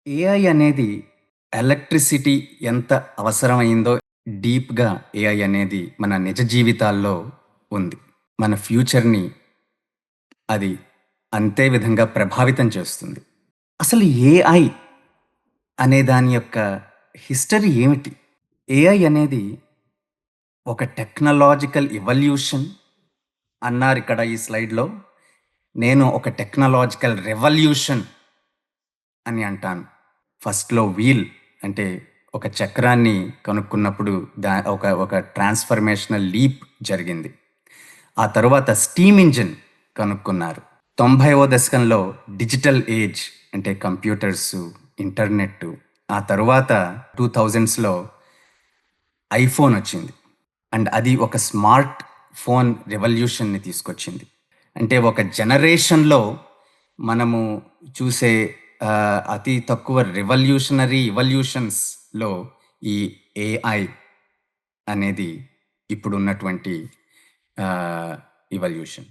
AI అనేది electricity ఎంత అవసరమైందో డీప్‌గా ఏఐ అనేది మన నిజ జీవితాల్లో ఉంది. మన ఫ్యూచర్‌ని అది అంతే విధంగా ప్రభావితం చేస్తుంది. అసలు ఏఐ అనే దాని యొక్క హిస్టరీ ఏమిటి? ఏఐ అనేది ఒక టెక్నాలాజికల్ ఎవల్యూషన్ అన్నారిక్కడ ఈ స్లైడ్‌లో. నేను ఒక టెక్నాలాజికల్ రెవల్యూషన్ అని అంటాను. ఫస్ట్‌లో వీల్ అంటే ఒక చక్రాన్ని కనుక్కున్నప్పుడు ఒక ట్రాన్స్‌ఫర్మేషనల్ లీప్ జరిగింది. ఆ తరువాత స్టీమ్ ఇంజిన్ కనుక్కున్నారు. 90వ దశకంలో డిజిటల్ ఏజ్ అంటే కంప్యూటర్సు, ఇంటర్నెట్టు. ఆ తరువాత 2000స్‌లో ఐఫోన్ వచ్చింది. అండ్ అది ఒక స్మార్ట్ ఫోన్ రెవల్యూషన్‌ని తీసుకొచ్చింది. అంటే ఒక జనరేషన్‌లో మనము చూసే అతి తక్కువ రివల్యూషనరీ ఎవల్యూషన్స్‌లో ఈ ఏఐ అనేది ఇప్పుడున్నటువంటి ఆహ్, ఎవల్యూషన్.